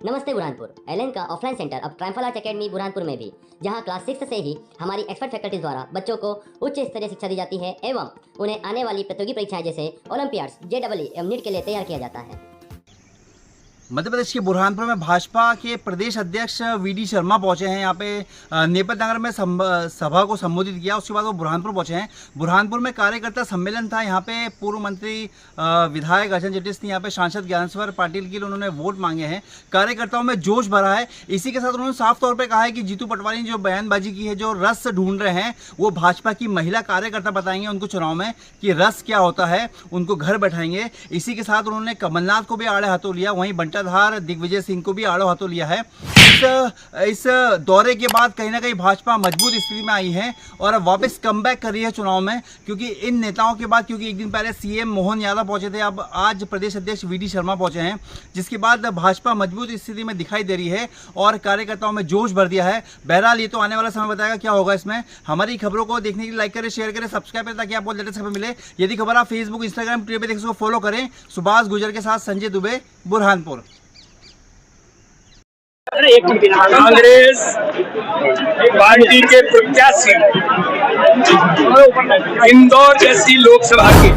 नमस्ते बुरहानपुर। एलएन का offline centre अब ट्रायम्फल आर्ट एकेडमी बुरहानपुर में भी, जहां क्लास 6 से ही हमारी एक्सपर्ट फैकल्टी द्वारा बच्चों को उच्च स्तरीय शिक्षा दी जाती है एवं उन्हें आने वाली प्रतियोगी परीक्षाएं जैसे ओलंपियाड्स, जेईई एवं नीट के लिए तैयार किया जाता है। मध्य प्रदेश के बुरहानपुर में भाजपा के प्रदेश अध्यक्ष वीडी शर्मा पहुंचे हैं। यहाँ पे नेपथ नगर में सभा को संबोधित किया, उसके बाद वो बुरहानपुर पहुंचे हैं। बुरहानपुर में कार्यकर्ता सम्मेलन था। यहाँ पे पूर्व मंत्री विधायक अर्चन जेटिस ने यहाँ पे सांसद ज्ञानेश्वर पाटिल के लिए उन्होंने वोट मांगे हैं। कार्यकर्ताओं में जोश भरा है। इसी के साथ उन्होंने साफ तौर पर कहा है कि जीतू पटवारी ने जो बयानबाजी की है, जो रस ढूंढ रहे हैं, वो भाजपा की महिला कार्यकर्ता बताएंगे उनको चुनाव में कि रस क्या होता है, उनको घर बैठाएंगे। इसी के साथ उन्होंने कमलनाथ को भी आड़े हाथों लिया, वहीं धार दिग्विजय सिंह को भी आड़े हाथों लिया है। इस दौरे के बाद कहीं ना कहीं भाजपा मजबूत स्थिति में आई है और अब वापस कमबैक कर रही है चुनाव में, क्योंकि इन नेताओं के बाद, क्योंकि एक दिन पहले सीएम मोहन यादव पहुंचे थे, अब आज प्रदेश अध्यक्ष वीडी शर्मा पहुंचे हैं, जिसके बाद भाजपा मजबूत स्थिति में दिखाई दे रही है और कार्यकर्ताओं में जोश भर दिया है। बहरहाल ये तो आने वाला समय बताएगा क्या होगा इसमें। हमारी खबरों को देखने के लिए लाइक करें, शेयर करें, सब्सक्राइब करें ताकि आपको लेटेस्ट खबर मिले। यदि खबर आप फेसबुक, इंस्टाग्राम, ट्विटर पर देख उसको फॉलो करें। सुभाष गुजर के साथ संजय दुबे, बुरहानपुर। कांग्रेस पार्टी के प्रत्याशी इंदौर जैसी लोकसभा के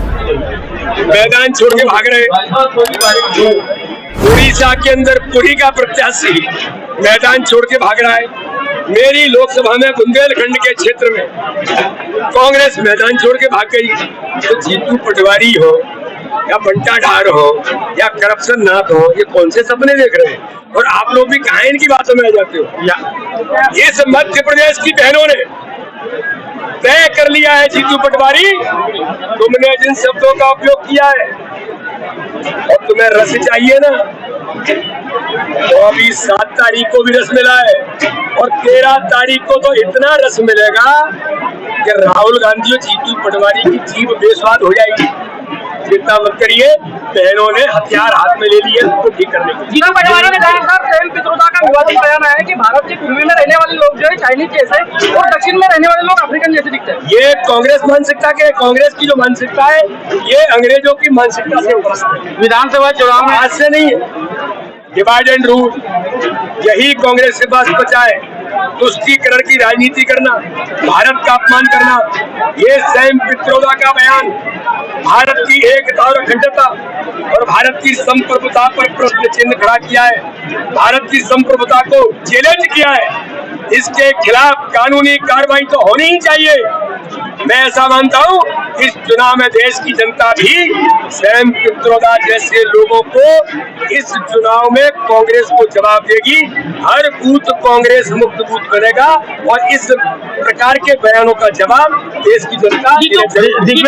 मैदान छोड़ के भाग रहे। उड़ीसा के अंदर पुरी का प्रत्याशी मैदान छोड़ के भाग रहा है। मेरी लोकसभा में बुंदेलखंड के क्षेत्र में कांग्रेस मैदान छोड़ के भाग गई। तो जीतू पटवारी हो या बंटा ढार हो या करप्शन नाथ हो, ये कौन से सपने देख रहे हैं? और आप लोग भी कहाँ इनकी बातों में आ जाते हो? इस मध्य प्रदेश की बहनों ने तय कर लिया है, जीतू पटवारी तुमने जिन शब्दों का उपयोग किया है और तुम्हें रस चाहिए ना, तो अभी 7 तारीख को भी रस मिला है और 13 तारीख को तो इतना रस मिलेगा कि राहुल गांधी और जीतू पटवारी की जीभ बेस्वाद हो जाएगी। चिंता मत करिए, बहनों ने हथियार हाथ में ले लिए उसको ठीक करने के लिए। जीतू पटवारी ने कहा सर, प्रेम पित्रोदा का विवादित बयान है कि भारत के पूर्वी में रहने वाले लोग जो है चाइनीज जैसे और दक्षिण में रहने वाले लोग अफ्रीकन जैसे दिखते हैं। ये कांग्रेस मानसिकता के, कांग्रेस की जो मानसिकता है, ये अंग्रेजों की मानसिकता से विधानसभा चुनाव में आज से नहीं है। डिवाइड एंड रूल यही कांग्रेस के पास बचा है। तुष्टीकरण की राजनीति करना, भारत का अपमान करना, ये सैम पित्रोदा का बयान भारत की एकता और अखंडता और भारत की संप्रभुता पर प्रश्न चिन्ह खड़ा किया है, भारत की संप्रभुता को चैलेंज किया है। इसके खिलाफ कानूनी कार्रवाई तो होनी ही चाहिए। मैं ऐसा मानता हूं, इस चुनाव में देश की जनता भी सैम पित्रोदा जैसे लोगों को इस चुनाव में कांग्रेस को जवाब देगी। हर बूथ कांग्रेस मुक्त बूथ बनेगा और इस प्रकार के बयानों का जवाब देश की जनता। जीतू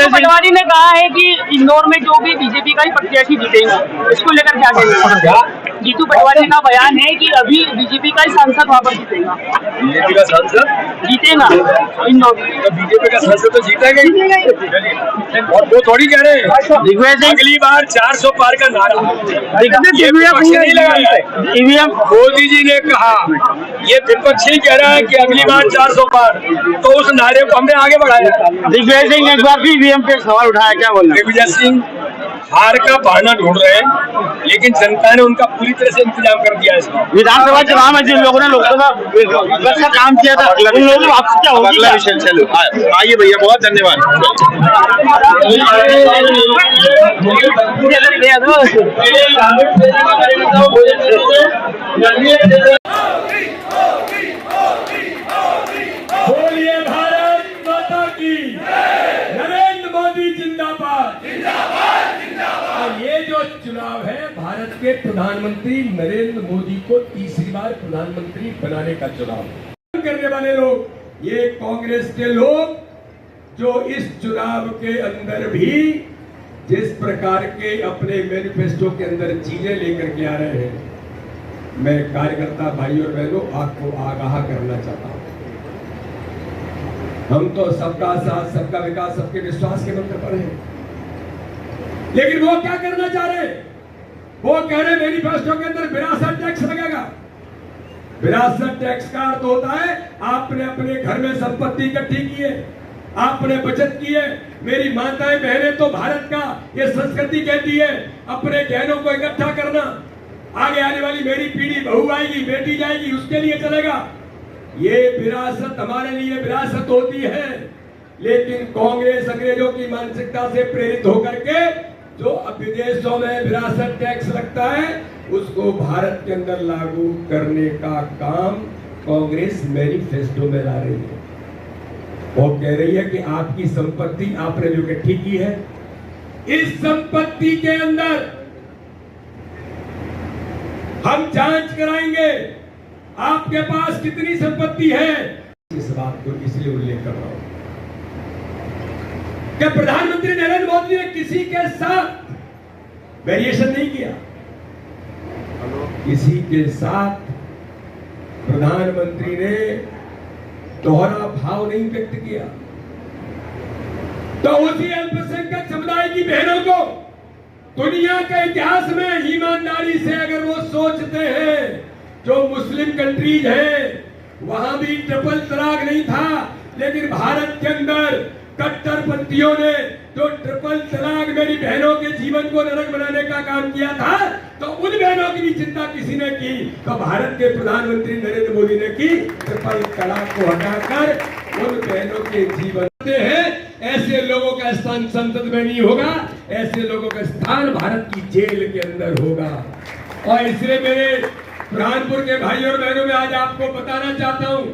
पटवारी ने कहा है कि इंदौर में जो भी बीजेपी का ही प्रत्याशी जीतेगा, इसको लेकर क्या कहेंगे? जीतू पटवारी का बयान है कि अभी बीजेपी का ही सांसद वहां पर जीतेगा। बीजेपी का सांसद जीतेगा इंदौर में, बीजेपी का सांसद तो जीतेगा ही, और वो थोड़ी कह रहे हैं अगली बार 400 पार का नारा नहीं लगाया है। ईवीएम मोदी जी ने कहा, ये विपक्ष ही कह रहा है कि अगली बार 400 पार, तो उस नारे को हमने आगे बढ़ाया। दिग्विजय सिंह एक बार भी ईवीएम पे सवाल उठाया, क्या बोल रहे? दिग्विजय सिंह हार का बहाना ढूंढ रहे हैं, लेकिन जनता ने उनका पूरी तरह से इंतजाम कर दिया है। विधानसभा चुनाव में जिन लोगों ने लोकसभा का काम किया था, उन लोगों की वापसी क्या होगी? चलो आइए भैया, बहुत धन्यवाद। बोलिए भारत माता की, नरेंद्र मोदी जिंदाबाद। ये जो चुनाव है, भारत के प्रधानमंत्री नरेंद्र मोदी को तीसरी बार प्रधानमंत्री बनाने का चुनाव करने वाले लोग, ये कांग्रेस के लोग जो इस चुनाव के अंदर भी जिस प्रकार के अपने मैनिफेस्टो के अंदर चीजें लेकर के आ रहे हैं, मैं कार्यकर्ता भाई और बहनों आपको आगाह करना चाहता हूं। हम तो सबका साथ, सबका विकास, सबके विश्वास के मंत्र पर हैं, लेकिन वो क्या करना चाह रहे हैं? वो कह रहे मैनिफेस्टो के अंदर विरासत टैक्स लगेगा। विरासत टैक्स का अर्थ होता है आपने अपने घर में संपत्ति इकट्ठी की है, आपने बचत की है। मेरी माताएं बहनें तो भारत का ये संस्कृति कहती है अपने गहनों को इकट्ठा करना, आगे आने वाली मेरी पीढ़ी, बहू आएगी, बेटी जाएगी, उसके लिए चलेगा। ये विरासत हमारे लिए विरासत होती है। लेकिन कांग्रेस अंग्रेजों की मानसिकता से प्रेरित होकर के जो अब विदेशों में विरासत टैक्स लगता है, उसको भारत के अंदर लागू करने का काम कांग्रेस मैनिफेस्टो में ला रही है। वो कह रही है कि आपकी संपत्ति आपने जो इकट्ठी की है, इस संपत्ति के अंदर हम जांच कराएंगे आपके पास कितनी संपत्ति है। इस बात को इसलिए उल्लेख कर रहा हूं कि प्रधानमंत्री नरेंद्र मोदी ने किसी के साथ वेरिएशन नहीं किया। किसी के साथ प्रधानमंत्री ने दोहरा भाव नहीं व्यक्त किया। तो उसी अल्पसंख्यक समुदाय की बहनों को दुनिया के इतिहास में ईमानदारी से अगर वो सोचते हैं, जो मुस्लिम कंट्रीज हैं वहां भी ट्रिपल तलाक नहीं था, लेकिन भारत के अंदर कट्टरपंथियों ने जो ट्रिपल तलाक मेरी बहनों के जीवन को नरक बनाने का काम किया था, तो उन बहनों की भी चिंता किसी ने की, तो भारत के प्रधानमंत्री नरेंद्र मोदी ने की। ट्रिपल तलाक को हटाकर उन बहनों के जीवन हैं। ऐसे लोगों का स्थान संसद में नहीं होगा, ऐसे लोगों का स्थान भारत की जेल के अंदर होगा। और इसलिए मेरे बुरहानपुर के भाई और बहनों में आज आपको बताना चाहता हूं,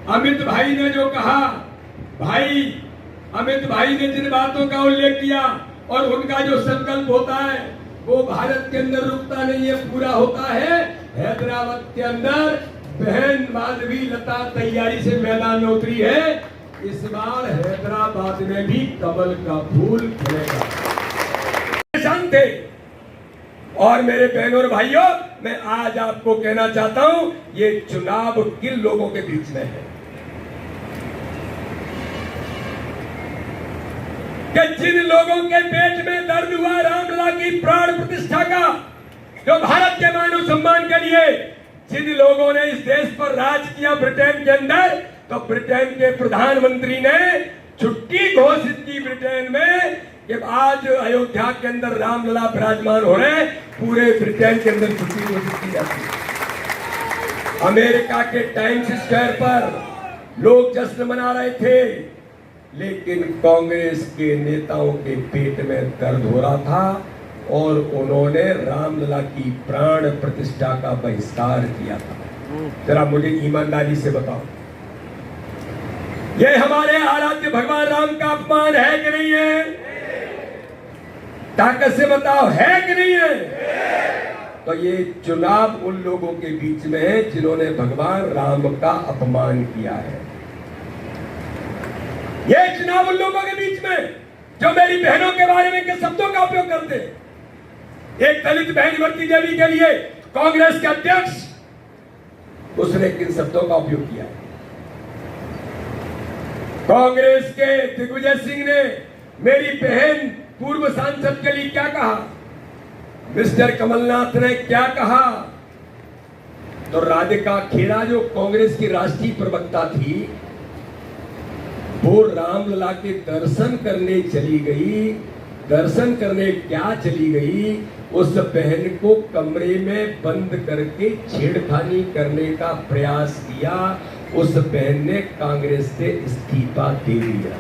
अमित भाई ने जो कहा, भाई अमित भाई ने जिन बातों का उल्लेख किया और उनका जो संकल्प होता है वो भारत के अंदर रुकता नहीं है, पूरा होता है। हैदराबाद के अंदर बहन माधवी लता तैयारी से मैदान में उतरी है। इस बार हैदराबाद में भी कमल का फूल खिलेगा। शांत थे। और मेरे बहनों और भाइयों, मैं आज आपको कहना चाहता हूं, ये चुनाव किन लोगों के बीच में है कि जिन लोगों के पेट में दर्द हुआ रामलला की प्राण प्रतिष्ठा का, जो भारत के मानव सम्मान के लिए जिन लोगों ने इस देश पर राज किया ब्रिटेन के अंदर, तो ब्रिटेन के प्रधानमंत्री ने छुट्टी घोषित की ब्रिटेन में कि आज अयोध्या के अंदर रामलला विराजमान हो रहे, पूरे ब्रिटेन के अंदर छुट्टी घोषित की जाती है। अमेरिका के टाइम्स स्क्वायर पर लोग जश्न मना रहे थे, लेकिन कांग्रेस के नेताओं के पेट में दर्द हो रहा था और उन्होंने रामलला की प्राण प्रतिष्ठा का बहिष्कार किया था। जरा मुझे ईमानदारी से बताओ, ये हमारे आराध्य भगवान राम का अपमान है कि नहीं है? ताकत से बताओ, है कि नहीं है? तो ये चुनाव उन लोगों के बीच में है जिन्होंने भगवान राम का अपमान किया है। ये चुनाव उन लोगों के बीच में जो मेरी बहनों के बारे में किन शब्दों का उपयोग करते हैं। एक दलित बहन इमरती देवी के लिए कांग्रेस के अध्यक्ष, उसने किन शब्दों का उपयोग किया है। कांग्रेस के दिग्विजय सिंह ने मेरी बहन पूर्व सांसद के लिए क्या कहा, मिस्टर कमलनाथ ने क्या कहा। तो राधिका खेरा जो कांग्रेस की राष्ट्रीय प्रवक्ता थी, वो रामलला के दर्शन करने चली गई। दर्शन करने क्या चली गई, उस बहन को कमरे में बंद करके छेड़खानी करने का प्रयास किया। उस बहन ने कांग्रेस से इस्तीफा दे दिया।